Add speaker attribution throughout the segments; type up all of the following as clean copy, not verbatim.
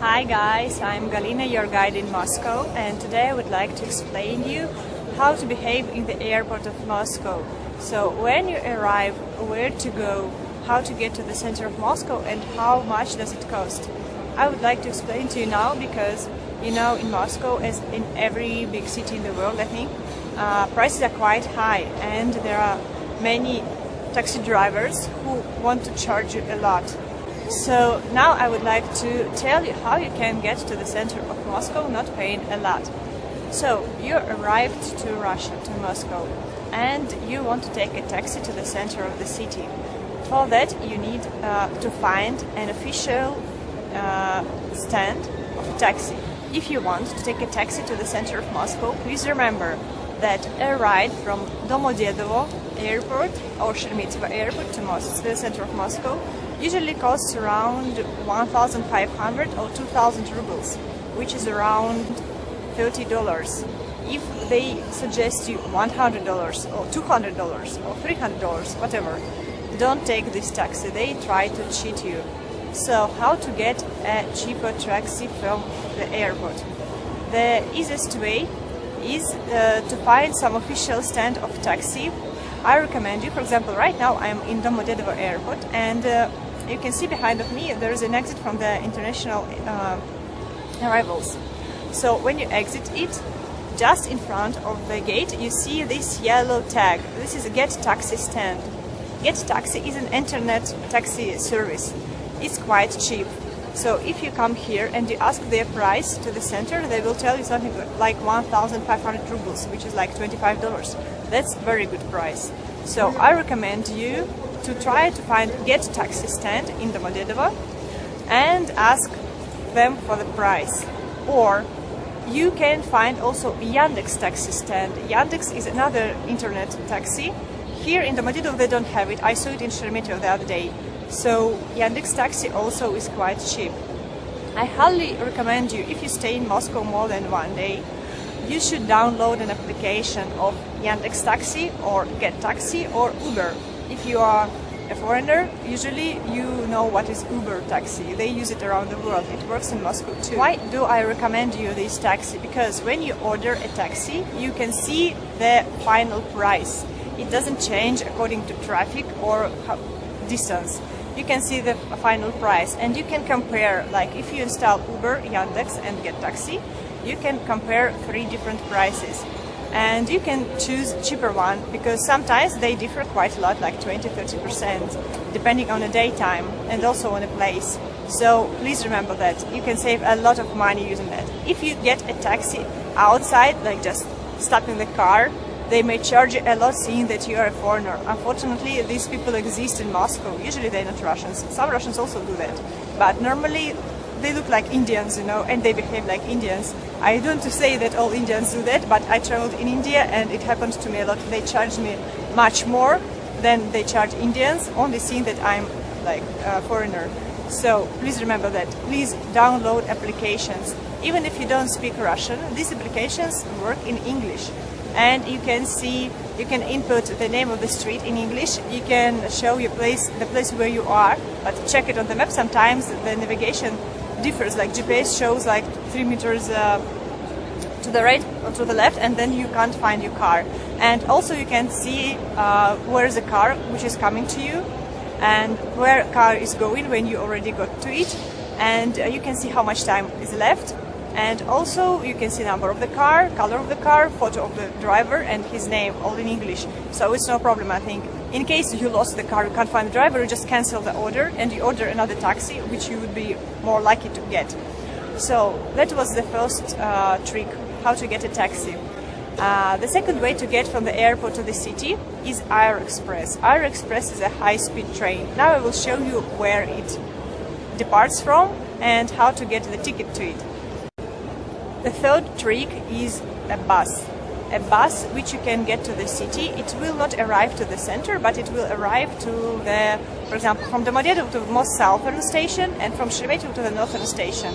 Speaker 1: Hi guys, I'm Galina, your guide in Moscow, and today I would like to explain you how to behave in the airport of Moscow. So when you arrive, where to go, how to get to the center of Moscow, and how much does it cost. I would like to explain to you now because, you know, in Moscow, as in every big city in the world, I think, prices are quite high, and there are many taxi drivers who want to charge you a lot. So now I would like to tell you how you can get to the center of Moscow not paying a lot. So you arrived to Russia, to Moscow, and you want to take a taxi to the center of the city. For that you need to find an official stand of taxi. If you want to take a taxi to the center of Moscow, please remember that a ride from Domodedovo airport or Sheremetyevo airport to the center of Moscow usually costs around 1,500 or 2,000 rubles, which is around $30. If they suggest you $100 or $200 or $300, whatever, don't take this taxi. They try to cheat you. So how to get a cheaper taxi from the airport? The easiest way is to find some official stand of taxi. I recommend you, for example, right now I'm in Domodedovo airport, and you can see behind of me there is an exit from the international arrivals. So when you exit it, just in front of the gate you see this yellow tag. This is a Get Taxi stand. Get Taxi is an internet taxi service. It's quite cheap. So if you come here and you ask their price to the center, they will tell you something like 1,500 rubles, which is like $25. That's a very good price. So I recommend you to try to find Get Taxi stand in Domodedovo and ask them for the price. Or you can find also Yandex taxi stand. Yandex is another internet taxi. Here in Domodedovo they don't have it. I saw it in Sheremetyevo the other day. So Yandex taxi also is quite cheap. I highly recommend you, if you stay in Moscow more than one day, you should download an application of Yandex Taxi or Get Taxi or Uber. If you are a foreigner, usually you know what is Uber taxi. They use it around the world. It works in Moscow too. Why do I recommend you this taxi? Because when you order a taxi, you can see the final price. It doesn't change according to traffic or distance. You can see the final price, and you can compare, like if you install Uber, Yandex and Get Taxi, you can compare 3 different prices. And you can choose cheaper one, because sometimes they differ quite a lot, like 20–30%, depending on the daytime and also on the place. So please remember that you can save a lot of money using that. If you get a taxi outside, like just stopping the car, they may charge you a lot, seeing that you are a foreigner. Unfortunately, these people exist in Moscow. Usually they're not Russians. Some Russians also do that. But normally they look like Indians, you know, and they behave like Indians. I don't say that all Indians do that, but I traveled in India and it happened to me a lot. They charged me much more than they charge Indians, only seeing that I'm like a foreigner. So please remember that. Please download applications. Even if you don't speak Russian, these applications work in English. And you can see, you can input the name of the street in English, you can show your place, the place where you are, but check it on the map. Sometimes the navigation differs, like GPS shows like 3 meters to the right or to the left, and then you can't find your car. And also you can see where is the car which is coming to you, and where car is going when you already got to it, and you can see how much time is left. And also you can see number of the car, color of the car, photo of the driver and his name, all in English. So it's no problem, I think. In case you lost the car, you can't find the driver, you just cancel the order and you order another taxi, which you would be more likely to get. So that was the first trick, how to get a taxi. The second way to get from the airport to the city is Aeroexpress. Aeroexpress is a high-speed train. Now I will show you where it departs from and how to get the ticket to it. The third trick is a bus. A bus which you can get to the city. It will not arrive to the center, but it will arrive to the, for example, from Domodedovo to the most southern station and from Sheremetyevo to the northern station.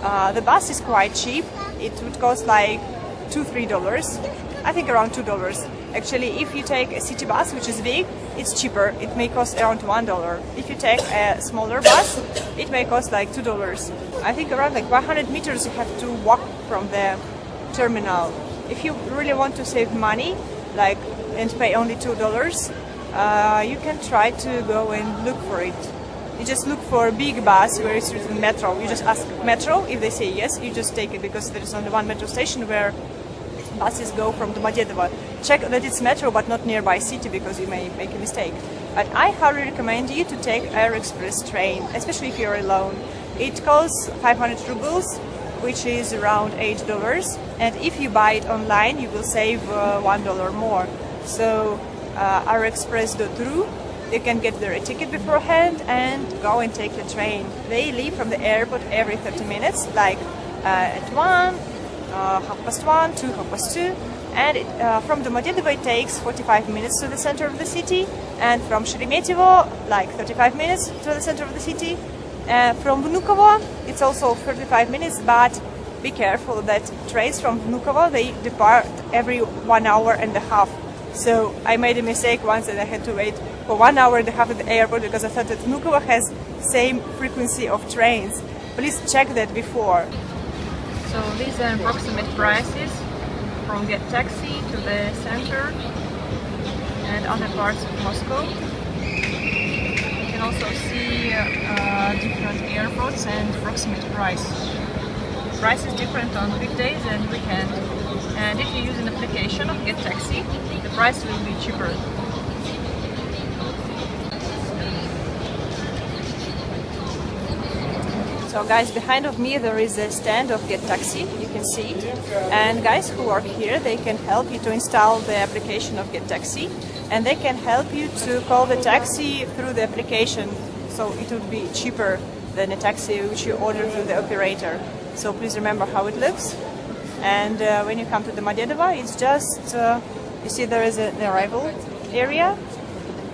Speaker 1: The bus is quite cheap. It would cost like $2–3. I think around $2. Actually, if you take a city bus, which is big, it's cheaper. It may cost around $1. If you take a smaller bus, it may cost like $2. I think around like 100 meters you have to walk from the terminal. If you really want to save money, like, and pay only $2, you can try to go and look for it. You just look for a big bus where it's written metro. You just ask metro. If they say yes, you just take it, because there is only one metro station where buses go from Domodedovo. Check that it's metro but not nearby city, because you may make a mistake. But I highly recommend you to take Air Express train, especially if you're alone. It costs 500 rubles, which is around $8. And if you buy it online, you will save $1 more. So airexpress.ru, you can get their ticket beforehand and go and take the train. They leave from the airport every 30 minutes, like at 1, 1:30, 2, 2:30, and from Domodedovo it takes 45 minutes to the center of the city, and from Sheremetyevo like 35 minutes to the center of the city. From Vnukovo it's also 35 minutes, but be careful that trains from Vnukovo, they depart every 1 hour and a half. So I made a mistake once and I had to wait for 1 hour and a half at the airport because I thought that Vnukovo has same frequency of trains. Please check that before. So these are approximate prices from Get Taxi to the center and other parts of Moscow. You can also see different airports and approximate price. Price is different on weekdays and weekend. And if you use an application of Get Taxi, the price will be cheaper. So guys, behind of me there is a stand of Get Taxi, you can see it. And guys who work here, they can help you to install the application of Get Taxi, and they can help you to call the taxi through the application, so it would be cheaper than a taxi which you order through the operator. So please remember how it looks. And when you come to the Domodedovo, it's just, you see there is an arrival area,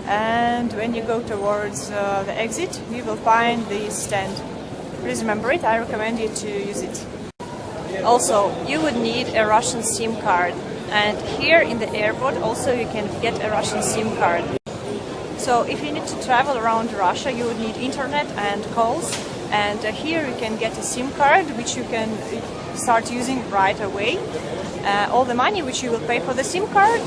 Speaker 1: and when you go towards the exit, you will find this stand. Please remember it, I recommend you to use it. Also, you would need a Russian SIM card, and here in the airport also you can get a Russian SIM card. So if you need to travel around Russia, you would need internet and calls, and here you can get a SIM card which you can start using right away. All the money which you will pay for the SIM card,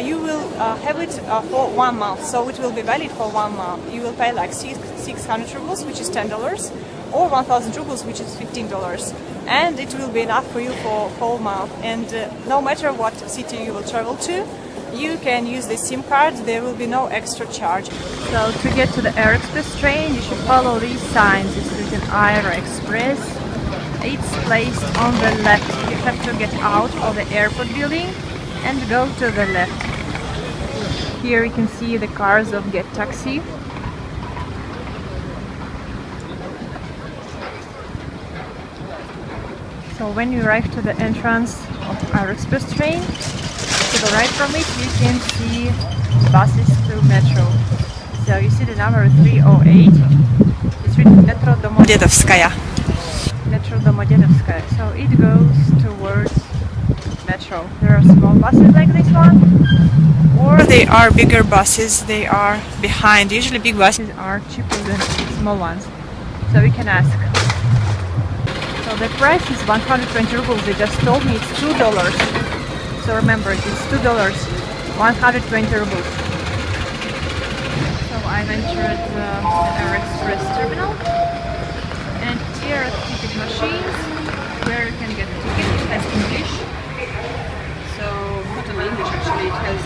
Speaker 1: you will have it for 1 month, so it will be valid for 1 month. You will pay like 600 rubles, which is $10, or 1,000 rubles, which is $15, and it will be enough for you for whole month. And no matter what city you will travel to, you can use the SIM card, there will be no extra charge. So to get to the Air Express train, you should follow these signs. It's written Air Express. It's placed on the left. You have to get out of the airport building and go to the left. Here you can see the cars of Get Taxi. So when you arrive to the entrance of Air Express train, to the right from it you can see buses through metro. So you see the number 308. It's written Metro Domodedovskaya. Metro Domodedovskaya. So it goes towards metro. There are small buses like this one, or they are bigger buses. They are behind. Usually big buses are cheaper than small ones. So we can ask. So the price is 120 rubles. They just told me it's $2. So remember, it's $2, 120 rubles. So I've entered the Air Express terminal, and here are the ticket machines where you can get a ticket. It has English, so not only English actually, it has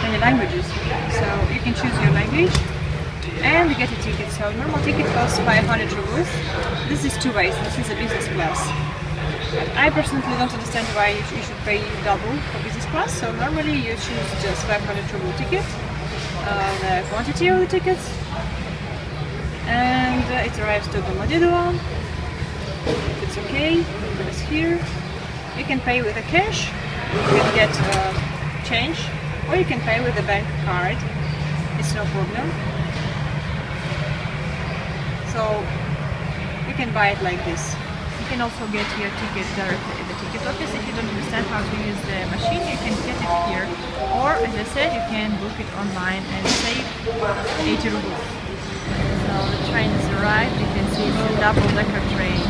Speaker 1: many languages. So you can choose your language and get a ticket. So normal ticket costs 500 rubles. This is two ways. This is a business class. I personally don't understand why you should pay double for business class. So normally you choose just 500 ruble ticket, the quantity of the tickets, and it arrives to Domodedovo. It's okay. It's here. You can pay with a cash. You can get change, or you can pay with a bank card. It's no problem. So you can buy it like this. You can also get your ticket directly at the ticket office. If you don't understand how to use the machine, you can get it here. Or, as I said, you can book it online and save 80 rubles. So the train has arrived. You can see it's a double-decker train.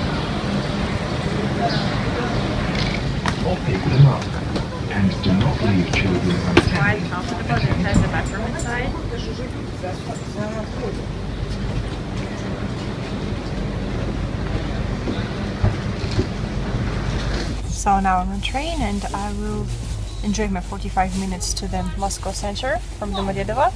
Speaker 2: Or pick them up. And do not leave children
Speaker 1: It's quite
Speaker 2: unattended.
Speaker 1: comfortable. It has a bathroom inside. So now I'm on train and I will enjoy my 45 minutes to the Moscow center from Domodedovo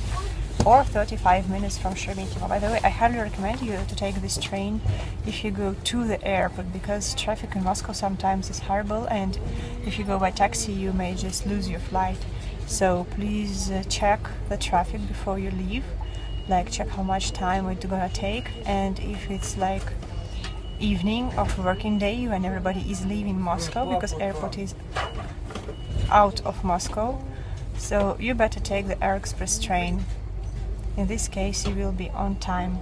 Speaker 1: or 35 minutes from Sheremetyevo. By the way, I highly recommend you to take this train if you go to the airport, because traffic in Moscow sometimes is horrible, and if you go by taxi you may just lose your flight. So please check the traffic before you leave, like check how much time it's gonna take, and if it's like evening of working day when everybody is leaving Moscow, because airport is out of Moscow, so you better take the Air Express train. In this case you will be on time.